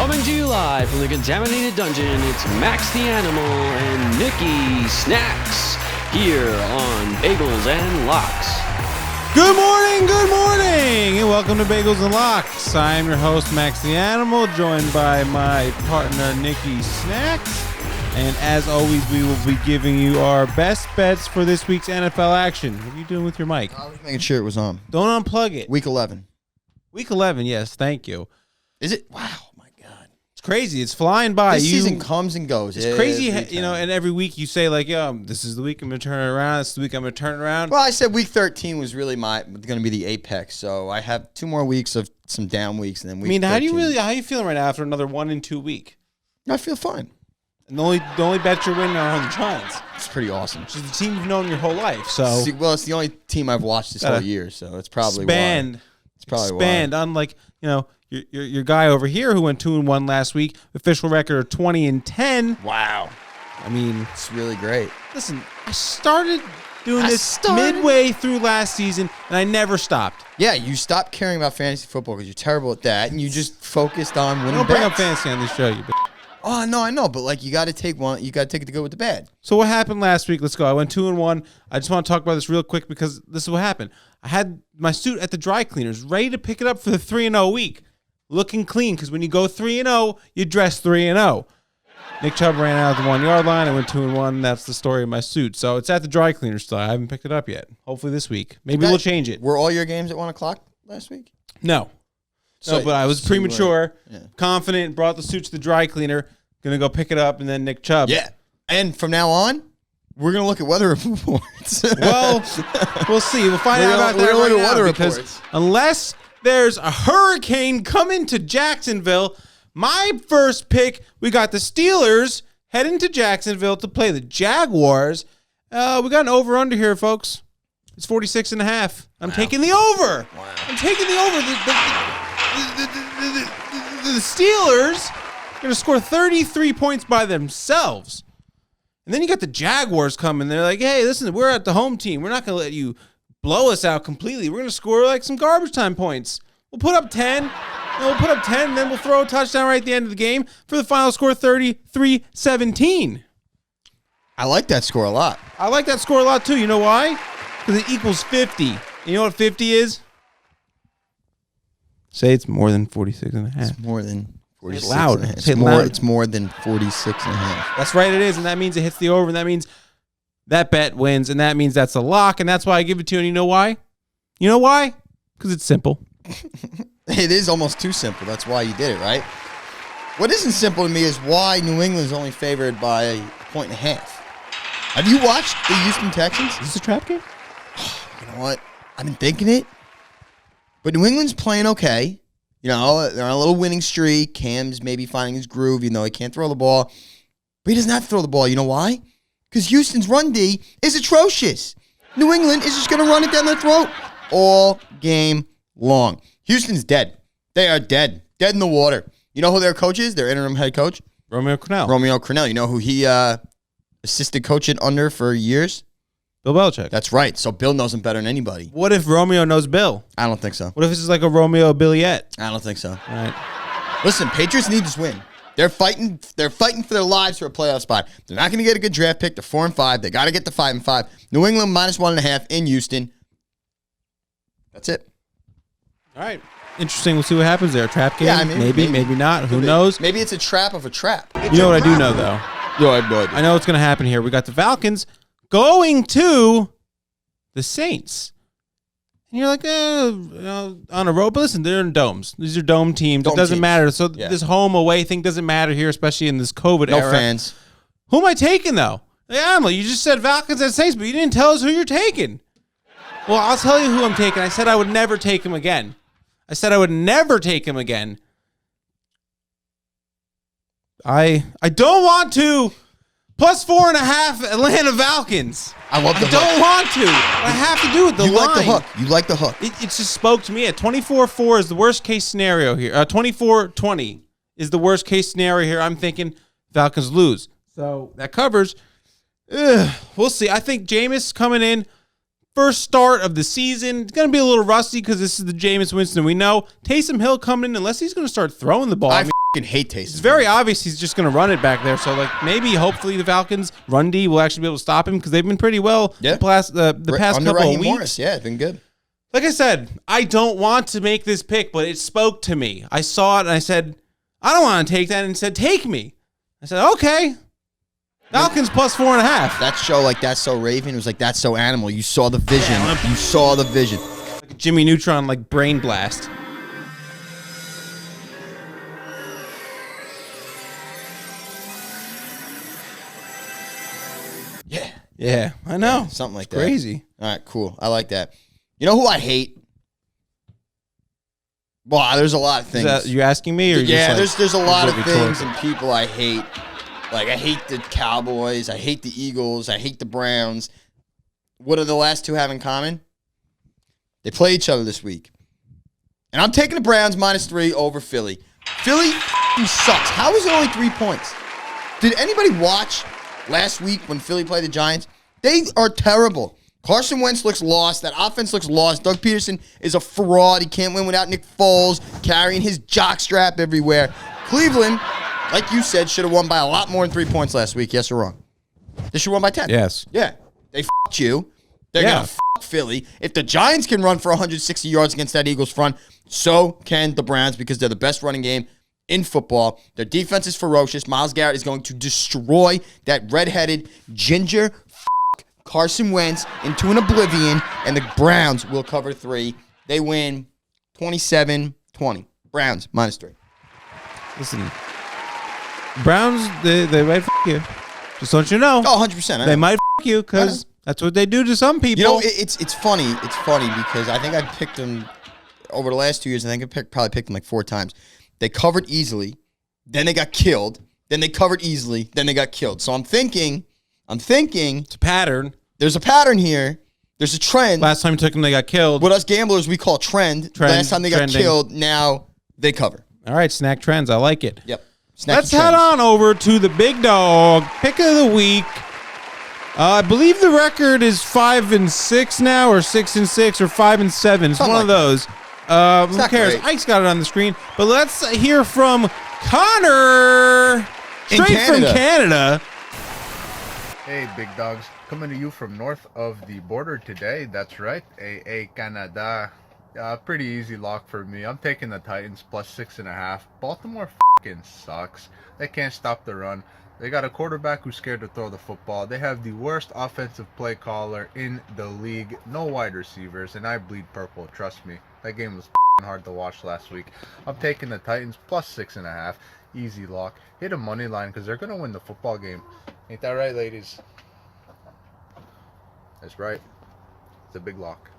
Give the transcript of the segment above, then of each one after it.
Coming to you live from the contaminated dungeon, it's Max the Animal and Nikki Snacks here on Bagels and Locks. Good morning, and welcome to Bagels and Locks. I'm your host, Max the Animal, joined by my partner, Nikki Snacks. And as always, we will be giving you our best bets for this week's NFL action. What are you doing with your mic? I was making sure it was on. Don't unplug it. Week 11. Week 11, yes, thank you. Is it? Wow, my God. It's crazy. It's flying by. This season comes and goes. It's crazy, and every week you say, like, yo, this is the week I'm going to turn it around. This is the week I'm going to turn it around. Well, I said week 13 was really going to be the apex, so I have 2 more weeks of some down weeks, and then week 13. how are you feeling right now after another 1-2 week? I feel fine. And the only bet you're winning are on the Giants. It's pretty awesome. Which is the team you've known your whole life. So it's the only team I've watched this whole year, so it's probably why. It's probably why. Unlike, your guy over here who went 2-1 last week, official record of 20-10. Wow. I mean, it's really great. Listen, I started doing this midway through last season, and I never stopped. Yeah, you stopped caring about fantasy football because you're terrible at that, and you just focused on winning. Don't bring up fantasy on this show, you bitch. Oh, no, I know, but you got to take one. You got to take it the good with the bad. So what happened last week? Let's go. I went 2-1. I just want to talk about this real quick because this is what happened. I had my suit at the dry cleaners, ready to pick it up for the 3-0 week, looking clean because when you go 3-0, you dress 3-0. Nick Chubb ran out of the 1-yard line. I went 2-1. That's the story of my suit. So it's at the dry cleaner still. I haven't picked it up yet. Hopefully this week. Maybe we'll change it. Were all your games at 1 o'clock last week? No. But I was premature, confident, brought the suit to the dry cleaner. Going to go pick it up, and then Nick Chubb. Yeah. And from now on, we're going to look at weather reports. Well, we'll see. We'll find out about that right now because unless there's a hurricane coming to Jacksonville, my first pick, we got the Steelers heading to Jacksonville to play the Jaguars. We got an over-under here, folks. It's 46.5. I'm taking the over. Wow. I'm taking the over. The Steelers going to score 33 points by themselves. And then you got the Jaguars coming. They're like, hey, listen, we're at the home team. We're not going to let you blow us out completely. We're going to score like some garbage time points. We'll put up 10. And then we'll throw a touchdown right at the end of the game for the final score 33-17. I like that score a lot. I like that score a lot too. You know why? Because it equals 50. You know what 50 is? Say it's more than 46.5. It's more than 46. Say it loud. It's more than 46.5. That's right, it is, and that means it hits the over, and that means that bet wins, and that means that's a lock, and that's why I give it to you. And you know why? You know why? Because it's simple. It is almost too simple. That's why you did it, right? What isn't simple to me is why New England's only favored by 1.5 points. Have you watched the Houston Texans? Is this a trap game? You know what? I've been thinking it, but New England's playing okay. They're on a little winning streak. Cam's maybe finding his groove, even though he can't throw the ball. But he doesn't have to throw the ball. You know why? Because Houston's run D is atrocious. New England is just going to run it down their throat all game long. Houston's dead. They are dead. Dead in the water. You know who their coach is? Their interim head coach? Romeo Crennel. You know who he assisted coaching under for years? Bill Belichick. That's right. So Bill knows him better than anybody. What if Romeo knows Bill? I don't think so. What if this is like a Romeo Billiette? I don't think so. All right. Listen, Patriots need this win. They're fighting for their lives for a playoff spot. They're not going to get a good draft pick. They're 4-5. They got to get to 5-5. New England minus 1.5 in Houston. That's it. All right. Interesting. We'll see what happens there. Trap game? Yeah, I mean, maybe not. Who knows? Maybe it's a trap of a trap. You know what I do know, though? Yo, I have no idea. I know what's going to happen here. We got the Falcons going to the Saints. And you're like, on a road. But listen, they're in domes. These are dome teams. It doesn't matter. So this home away thing doesn't matter here, especially in this COVID era. No fans. Who am I taking, though? Yeah, you just said Falcons and Saints, but you didn't tell us who you're taking. Well, I'll tell you who I'm taking. I said I would never take him again. I don't want to. Plus 4.5 Atlanta Falcons. I love the hook. I don't want to. I have to do it. The line. You like the hook. It just spoke to me. At 24-4 is the worst case scenario here. 24-20 is the worst case scenario here. I'm thinking Falcons lose. So that covers. We'll see. I think Jameis coming in, First start of the season. It's going to be a little rusty because this is the Jameis Winston we know. Taysom Hill coming in, unless he's going to start throwing the ball. I fucking hate Taysom. It's very obvious he's just going to run it back there. So, hopefully the Falcons' run D will actually be able to stop him because they've been pretty well the past couple of weeks. Morris, yeah, it's been good. Like I said, I don't want to make this pick, but it spoke to me. I saw it and I said, I don't want to take that, and it said, take me. I said, okay. Falcons plus 4.5. That show, like That's So Raven, was like That's So Animal. You saw the vision. You saw the vision. Like a Jimmy Neutron, like brain blast. Yeah, I know. Yeah, something like it's that. Crazy. All right, cool. I like that. You know who I hate? Well, there's a lot of things. You asking me? Or there's a lot of things and people I hate. Like, I hate the Cowboys. I hate the Eagles. I hate the Browns. What do the last two have in common? They play each other this week. And I'm taking the Browns -3 over Philly. Philly sucks. How is it only 3 points? Did anybody watch last week when Philly played the Giants? They are terrible. Carson Wentz looks lost. That offense looks lost. Doug Peterson is a fraud. He can't win without Nick Foles carrying his jockstrap everywhere. Cleveland, like you said, should have won by a lot more than 3 points last week. Yes or wrong? They should have won by 10. Yes. Yeah. They f***ed you. They're going to f*** Philly. If the Giants can run for 160 yards against that Eagles front, so can the Browns because they're the best running game in football. Their defense is ferocious. Myles Garrett is going to destroy that redheaded ginger Carson Wentz into an oblivion, and the Browns will cover 3. They win 27-20. Browns -3. Listen, Browns, they might f*** you. Just don't you know. Oh, 100%. They might f*** you because that's what they do to some people. You know, it's funny. It's funny because I think I picked them over the last 2 years. I think I probably picked them like 4 times. They covered easily, then they got killed, then they covered easily, then they got killed. So I'm thinking it's a pattern. There's a pattern here. There's a trend. Last time you took them, they got killed. What us gamblers, we call trend. Last time they got killed, now they cover. All right, snack trends. I like it. Yep. Let's head on over to the big dog pick of the week. I believe the record is 5-6 now, or 6-6, or 5-7. It's one of those. Who cares? Great. Ike's got it on the screen. But let's hear from Connor, straight from Canada. Hey, big dogs. Coming to you from north of the border today. That's right. Canada. Pretty easy lock for me. I'm taking the Titans plus 6.5. Baltimore fucking sucks. They can't stop the run. They got a quarterback who's scared to throw the football. They have the worst offensive play caller in the league. No wide receivers, and I bleed purple. Trust me. That game was hard to watch last week. I'm taking the Titans plus 6.5. Easy lock. Hit a money line because they're going to win the football game. Ain't that right, ladies? That's right. It's a big lock.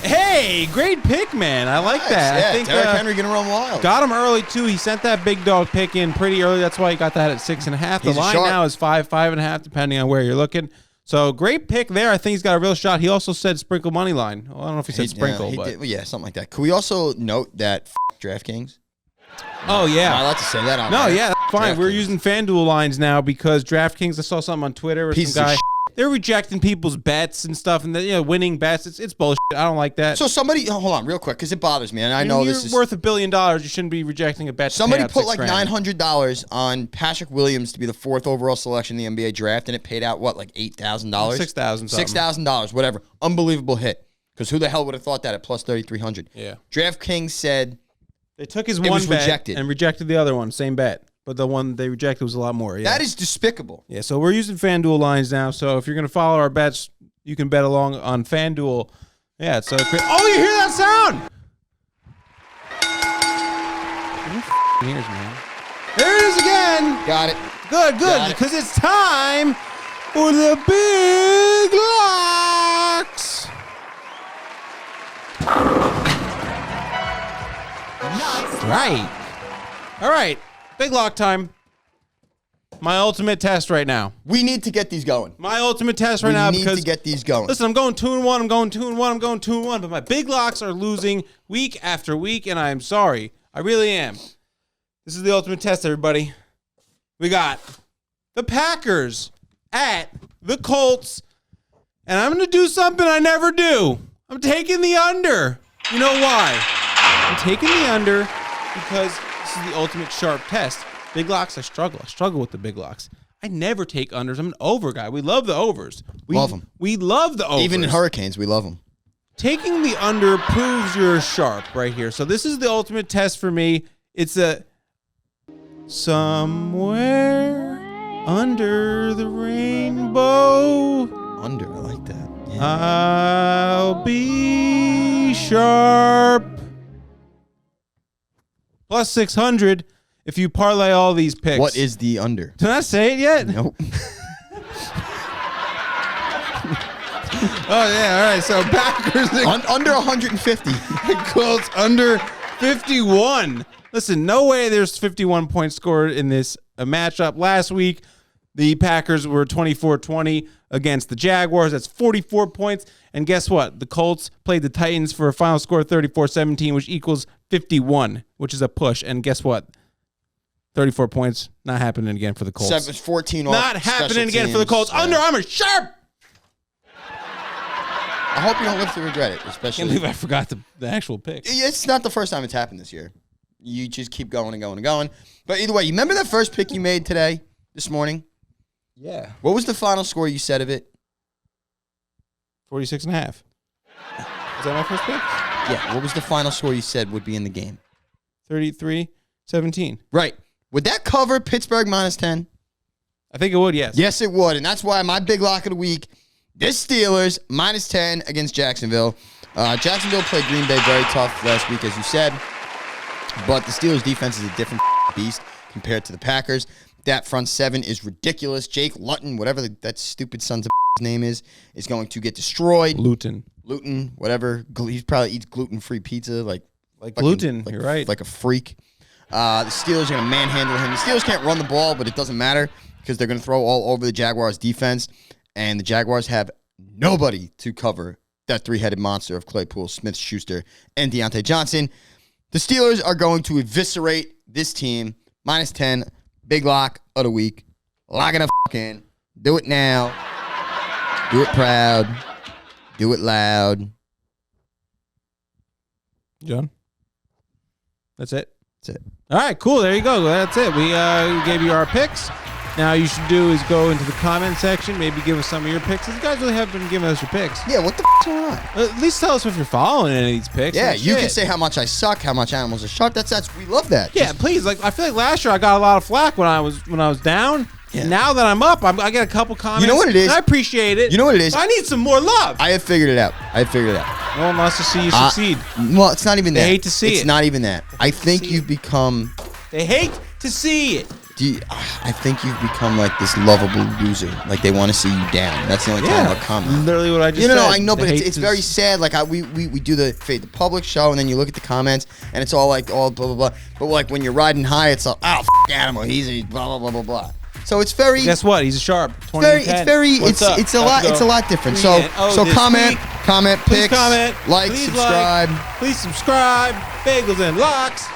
Hey, great pick, man. I like that. Yeah, I think Derrick Henry going to run wild. Got him early, too. He sent that big dog pick in pretty early. That's why he got that at 6.5. The line now is 5.5, depending on where you're looking. So, great pick there. I think he's got a real shot. He also said sprinkle money line. Well, I don't know if he said sprinkle, but... Yeah, something like that. Could we also note that DraftKings? Oh, yeah. Am I allowed to say that on No, there? yeah, that's fine. We're using FanDuel lines now because DraftKings, I saw something on Twitter where some guy... They're rejecting people's bets and stuff, and winning bets. It's bullshit. I don't like that. So somebody, hold on, real quick, because it bothers me, and I know this is worth $1 billion. You shouldn't be rejecting a bet. Somebody put like $900 on Patrick Williams to be the 4th overall selection in the NBA draft, and it paid out what, like $8,000, $6,000, $6,000, whatever. Unbelievable hit. Because who the hell would have thought that at plus 3,300? Yeah. DraftKings said they took his one bet and rejected the other one, same bet. But the one they rejected was a lot more. Yeah. That is despicable. Yeah, so we're using FanDuel lines now. So if you're going to follow our bets, you can bet along on FanDuel. Yeah, it's so crazy. Oh, you hear that sound? Who ears, man? There it is again. Got it. Good, because it's time for the big locks. Nice. Right. All right. Big lock time. My ultimate test right now. We need to get these going. My ultimate test right now because... We need to get these going. Listen, I'm going 2-1. I'm going 2-1. I'm going 2-1. But my big locks are losing week after week, and I am sorry. I really am. This is the ultimate test, everybody. We got the Packers at the Colts. And I'm going to do something I never do. I'm taking the under. You know why? I'm taking the under because this is the ultimate sharp test. Big locks, I struggle. I struggle with the big locks. I never take unders. I'm an over guy. We love the overs. Love them. We love the overs. Even in hurricanes, we love them. Taking the under proves you're sharp right here. So this is the ultimate test for me. It's a somewhere under the rainbow. Under, I like that. Yeah. I'll be sharp. Plus 600 if you parlay all these picks. What is the under? Did I say it yet? Nope. Oh, yeah. All right. So Packers Under 150. Colts under 51. Listen, no way there's 51 points scored in this matchup. Last week, the Packers were 24-20 against the Jaguars. That's 44 points. And guess what? The Colts played the Titans for a final score of 34-17, which equals 51, which is a push. And guess what? 34 points, not happening again for the Colts. 14 Not happening again for the Colts. Yeah. Under Armour, sharp! I hope you don't live to regret it, I especially. can't believe I forgot the actual pick. It's not the first time it's happened this year. You just keep going and going and going. But either way, you remember that first pick you made this morning? Yeah. What was the final score you said of it? 46 and a half. Is that my first pick? Yeah. What was the final score you said would be in the game? 33-17. Right. Would that cover Pittsburgh minus 10? I think it would, yes. Yes, it would. And that's why my big lock of the week, this Steelers minus 10 against Jacksonville. Jacksonville played Green Bay very tough last week, as you said. But the Steelers defense is a different beast compared to the Packers. That front seven is ridiculous. Jake Luton, whatever that stupid son's name is going to get destroyed. Luton, whatever. He probably eats gluten-free pizza like gluten. You're right. Like a freak. The Steelers are going to manhandle him. The Steelers can't run the ball, but it doesn't matter because they're going to throw all over the Jaguars' defense. And the Jaguars have nobody to cover that three-headed monster of Claypool, Smith-Schuster, and Deontay Johnson. The Steelers are going to eviscerate this team. Minus 10, big lock of the week. Lock it up in. Do it now. Do it proud. Do it loud. John? That's it? That's it. All right, cool. There you go. That's it. We gave you our picks. Now, all you should do is go into the comment section, maybe give us some of your picks. You guys really haven't been giving us your picks. Yeah, what the f***'s going on? At least tell us if you're following any of these picks. Yeah, Like, you shit. can say how much I suck, how much animals are sharp. That's we love that. Yeah, please. Like, I feel like last year I got a lot of flack when I was down. Yeah. And now that I'm up, I get a couple comments. You know what it is? And I appreciate it. You know what it is? But I need some more love. I have figured it out. No one wants to see you succeed. Well, it's not even that. They hate to see it. It's not even that. I think you've become. They hate to see it. I think you've become like this lovable loser. Like they want to see you down. That's the only time I'll comment. Literally what I just said. No, I know, but They it's hate very to- sad. Like we do the Fade the Public show, and then you look at the comments, and it's all like all blah blah blah. But like when you're riding high, it's all animal. He's a blah blah blah blah blah. So it's very. Guess what? He's a sharp. It's a lot different. So comment, Please picks, comment, like, please subscribe. Please subscribe. Bagels and Locks.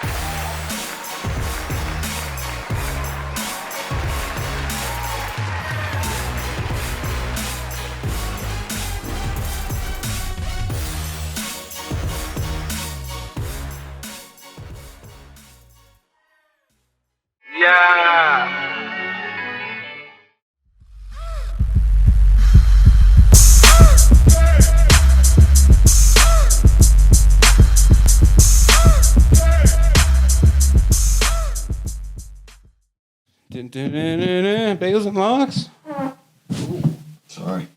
Bagels and Locks. Sorry.